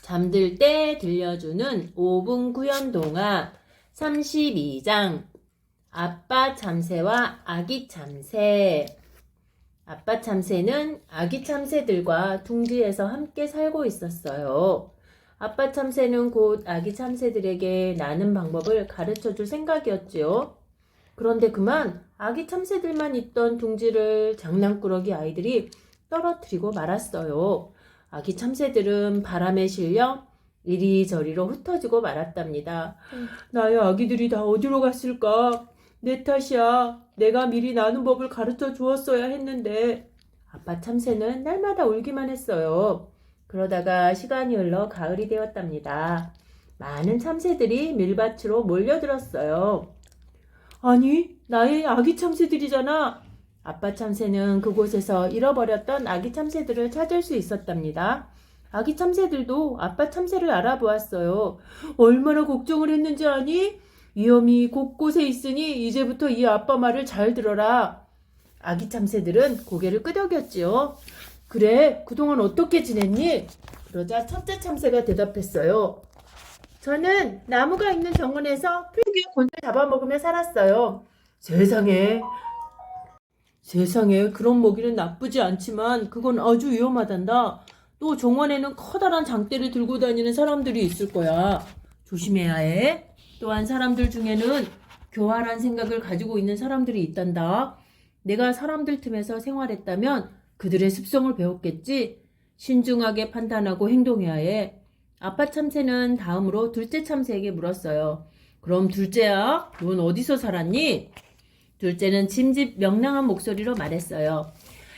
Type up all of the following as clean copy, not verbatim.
잠들 때 들려주는 5분 구연 동화 32장 아빠 참새와 아기 참새. 아빠 참새는 아기 참새들과 둥지에서 함께 살고 있었어요. 아빠 참새는 곧 아기 참새들에게 나는 방법을 가르쳐 줄 생각이었지요. 그런데 그만 아기 참새들만 있던 둥지를 장난꾸러기 아이들이 떨어뜨리고 말았어요. 아기 참새들은 바람에 실려 이리저리로 흩어지고 말았답니다. 나의 아기들이 다 어디로 갔을까? 내 탓이야. 내가 미리 나는 법을 가르쳐 주었어야 했는데. 아빠 참새는 날마다 울기만 했어요. 그러다가 시간이 흘러 가을이 되었답니다. 많은 참새들이 밀밭으로 몰려들었어요. 아니, 나의 아기 참새들이잖아. 아빠 참새는 그곳에서 잃어버렸던 아기 참새들을 찾을 수 있었답니다. 아기 참새들도 아빠 참새를 알아보았어요. 얼마나 걱정을 했는지 아니? 위험이 곳곳에 있으니 이제부터 이 아빠 말을 잘 들어라. 아기 참새들은 고개를 끄덕였지요. 그래, 그동안 어떻게 지냈니? 그러자 첫째 참새가 대답했어요. 저는 나무가 있는 정원에서 풀기 곤을 잡아먹으며 살았어요. 세상에 그런 먹이는 나쁘지 않지만 그건 아주 위험하단다. 또 정원에는 커다란 장대를 들고 다니는 사람들이 있을 거야. 조심해야 해. 또한 사람들 중에는 교활한 생각을 가지고 있는 사람들이 있단다. 내가 사람들 틈에서 생활했다면 그들의 습성을 배웠겠지. 신중하게 판단하고 행동해야 해. 아빠 참새는 다음으로 둘째 참새에게 물었어요. 그럼 둘째야, 넌 어디서 살았니? 둘째는 짐짓 명랑한 목소리로 말했어요.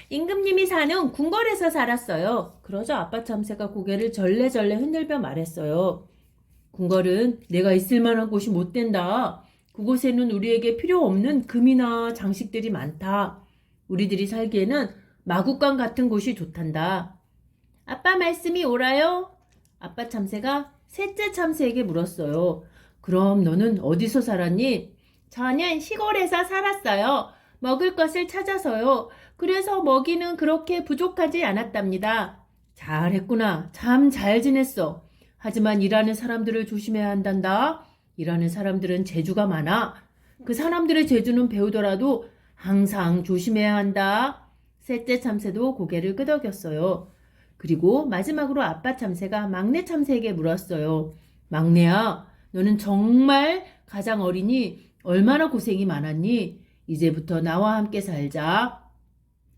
임금님이 사는 궁궐에서 살았어요. 그러자 아빠 참새가 고개를 절레절레 흔들며 말했어요. 궁궐은 내가 있을 만한 곳이 못 된다. 그곳에는 우리에게 필요 없는 금이나 장식들이 많다. 우리들이 살기에는 마구간 같은 곳이 좋단다. 아빠 말씀이 옳아요? 아빠 참새가 셋째 참새에게 물었어요. 그럼 너는 어디서 살았니? 저는 시골에서 살았어요. 먹을 것을 찾아서요. 그래서 먹이는 그렇게 부족하지 않았답니다. 잘했구나. 참 잘 지냈어. 하지만 일하는 사람들을 조심해야 한단다. 일하는 사람들은 재주가 많아. 그 사람들의 재주는 배우더라도 항상 조심해야 한다. 셋째 참새도 고개를 끄덕였어요. 그리고 마지막으로 아빠 참새가 막내 참새에게 물었어요. 막내야, 너는 정말 가장 어리니 얼마나 고생이 많았니? 이제부터 나와 함께 살자.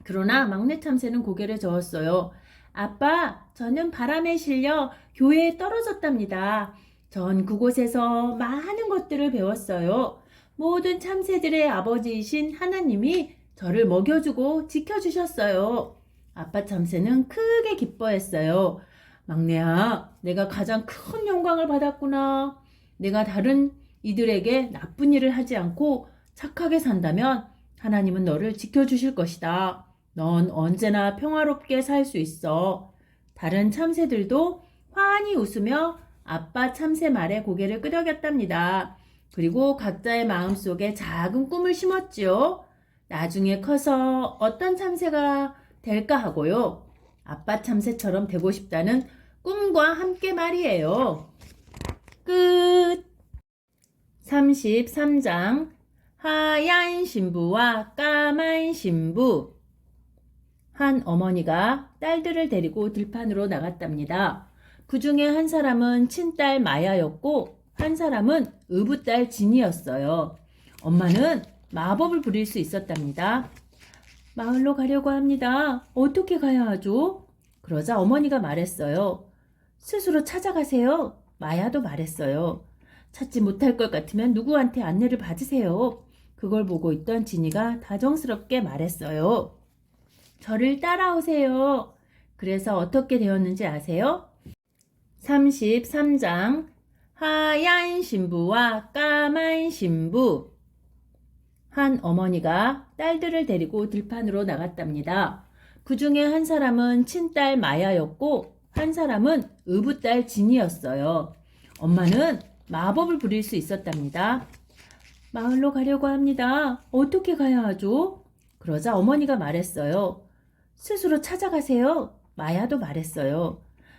그러나 막내 참새는 고개를 저었어요. 아빠, 저는 바람에 실려 교회에 떨어졌답니다. 전 그곳에서 많은 것들을 배웠어요. 모든 참새들의 아버지이신 하나님이 저를 먹여주고 지켜주셨어요. 아빠 참새는 크게 기뻐했어요. 막내야, 내가 가장 큰 영광을 받았구나. 내가 다른 이들에게 나쁜 일을 하지 않고 착하게 산다면 하나님은 너를 지켜주실 것이다. 넌 언제나 평화롭게 살 수 있어. 다른 참새들도 환히 웃으며 아빠 참새 말에 고개를 끄덕였답니다. 그리고 각자의 마음속에 작은 꿈을 심었지요. 나중에 커서 어떤 참새가 될까 하고요. 아빠 참새처럼 되고 싶다는 꿈과 함께 말이에요. 끝! 33장 하얀 신부와 까만 신부. 한 어머니가 딸들을 데리고 들판으로 나갔답니다. 그 중에 한 사람은 친딸 마야였고 한 사람은 의붓딸 진이었어요. 엄마는 마법을 부릴 수 있었답니다. 마을로 가려고 합니다. 어떻게 가야 하죠? 그러자 어머니가 말했어요. 스스로 찾아가세요. 마야도 말했어요. 찾지 못할 것 같으면 누구한테 안내를 받으세요. 그걸 보고 있던 진이가 다정스럽게 말했어요. 저를 따라오세요. 그래서 어떻게 되었는지 아세요? 33장 하얀 신부와 까만 신부. 한 어머니가 딸들을 데리고 들판으로 나갔답니다. 그 중에 한 사람은 친딸 마야였고 한 사람은 의붓딸 진이었어요. 엄마는 마법을 부릴 수 있었답니다. 마을로 가려고 합니다. 어떻게 가야 하죠? 그러자 어머니가 말했어요. 스스로 찾아가세요. 마야도 말했어요.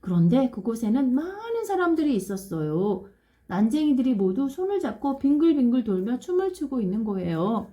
그런데 그곳에는 많은 사람들이 있었어요. 난쟁이들이 모두 손을 잡고 빙글빙글 돌며 춤을 추고 있는 거예요.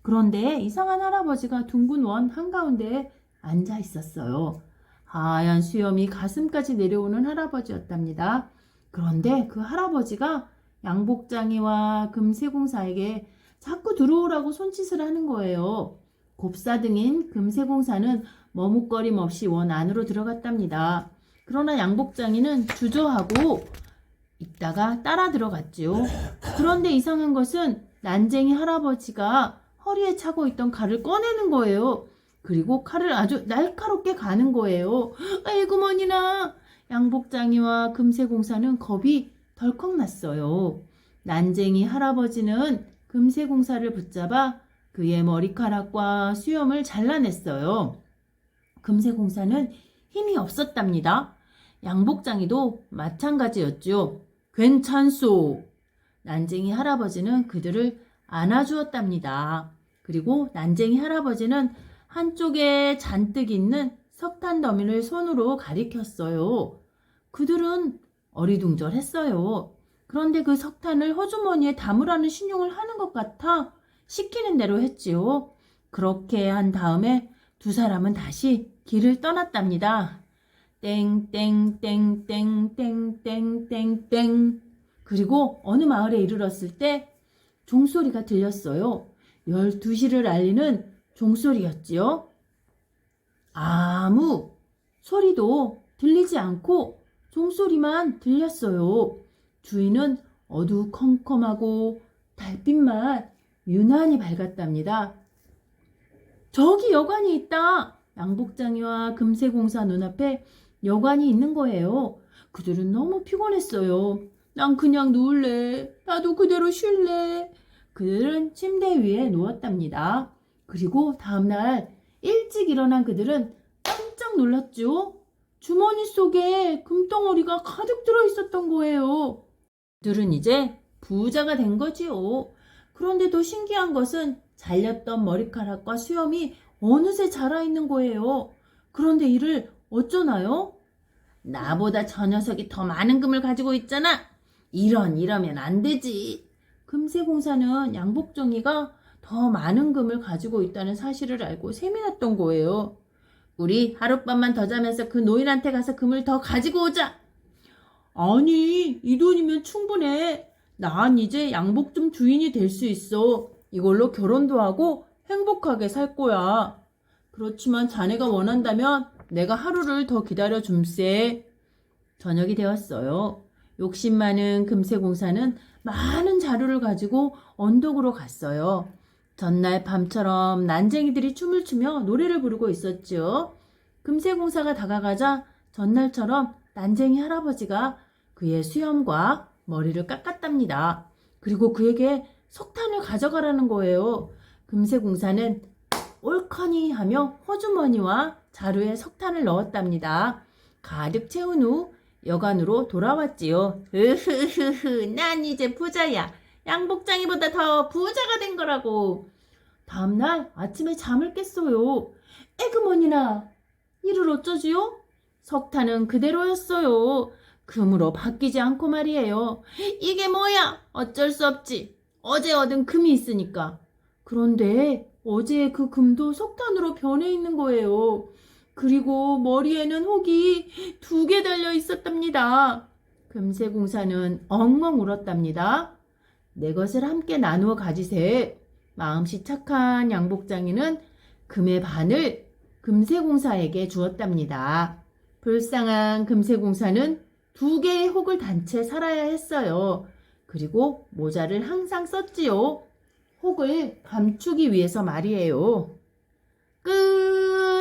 그런데 이상한 할아버지가 둥근 원 한가운데에 앉아 있었어요. 하얀 수염이 가슴까지 내려오는 할아버지였답니다. 그런데 그 할아버지가 양복장이와 금세공사에게 자꾸 들어오라고 손짓을 하는 거예요. 곱사등인 금세공사는 머뭇거림 없이 원 안으로 들어갔답니다. 그러나 양복장이는 주저하고 있다가 따라 들어갔지요. 그런데 이상한 것은 난쟁이 할아버지가 허리에 차고 있던 칼을 꺼내는 거예요. 그리고 칼을 아주 날카롭게 가는 거예요. 아이고 머니나! 양복장이와 금세공사는 겁이 덜컥 났어요. 난쟁이 할아버지는 금세공사를 붙잡아 그의 머리카락과 수염을 잘라냈어요. 금세공사는 힘이 없었답니다. 양복장이도 마찬가지였죠. 괜찮소. 난쟁이 할아버지는 그들을 안아주었답니다. 그리고 난쟁이 할아버지는 한쪽에 잔뜩 있는 석탄 더미를 손으로 가리켰어요. 그들은 어리둥절했어요. 그런데 그 석탄을 호주머니에 담으라는 신용을 하는 것 같아 시키는 대로 했지요. 그렇게 한 다음에 두 사람은 다시 길을 떠났답니다. 땡땡땡땡땡땡땡땡. 그리고 어느 마을에 이르렀을 때 종소리가 들렸어요. 12시를 알리는 종소리였지요. 아무 소리도 들리지 않고 종소리만 들렸어요. 주위는 어두컴컴하고 달빛만 유난히 밝았답니다. 저기 여관이 있다. 양복장이와 금세공사 눈앞에 여관이 있는 거예요. 그들은 너무 피곤했어요. 난 그냥 누울래. 나도 그대로 쉴래. 그들은 침대 위에 누웠답니다. 그리고 다음날 일찍 일어난 그들은 깜짝 놀랐죠. 주머니 속에 금덩어리가 가득 들어 있었던 거예요. 그들은 이제 부자가 된 거지요. 그런데 더 신기한 것은 잘렸던 머리카락과 수염이 어느새 자라 있는 거예요. 그런데 이를 어쩌나요? 나보다 저 녀석이 더 많은 금을 가지고 있잖아. 이러면 안 되지. 금세공사는 양복정이가 더 많은 금을 가지고 있다는 사실을 알고 셈이 났던 거예요. 우리 하룻밤만 더 자면서 그 노인한테 가서 금을 더 가지고 오자. 아니, 이 돈이면 충분해. 난 이제 양복점 주인이 될 수 있어. 이걸로 결혼도 하고 행복하게 살 거야. 그렇지만 자네가 원한다면 내가 하루를 더 기다려 줌세. 저녁이 되었어요. 욕심 많은 금세공사는 많은 자루를 가지고 언덕으로 갔어요. 전날 밤처럼 난쟁이들이 춤을 추며 노래를 부르고 있었죠. 금세공사가 다가가자 전날처럼 난쟁이 할아버지가 그의 수염과 머리를 깎았답니다. 그리고 그에게 석탄을 가져가라는 거예요. 금세공사는 옳거니 하며 호주머니와 자루에 석탄을 넣었답니다. 가득 채운 후 여관으로 돌아왔지요. 으흐흐흐, 난 이제 부자야. 양복장이보다 더 부자가 된 거라고. 다음날 아침에 잠을 깼어요. 에그머니나, 이를 어쩌지요? 석탄은 그대로였어요. 금으로 바뀌지 않고 말이에요. 이게 뭐야? 어쩔 수 없지. 어제 얻은 금이 있으니까. 그런데 어제 그 금도 석탄으로 변해 있는 거예요. 그리고 머리에는 혹이 2개 달려 있었답니다. 금세공사는 엉엉 울었답니다. 내 것을 함께 나누어 가지세. 마음씨 착한 양복장이는 금의 반을 금세공사에게 주었답니다. 불쌍한 금세공사는 2개의 혹을 단 채 살아야 했어요. 그리고 모자를 항상 썼지요. 혹을 감추기 위해서 말이에요. 끝!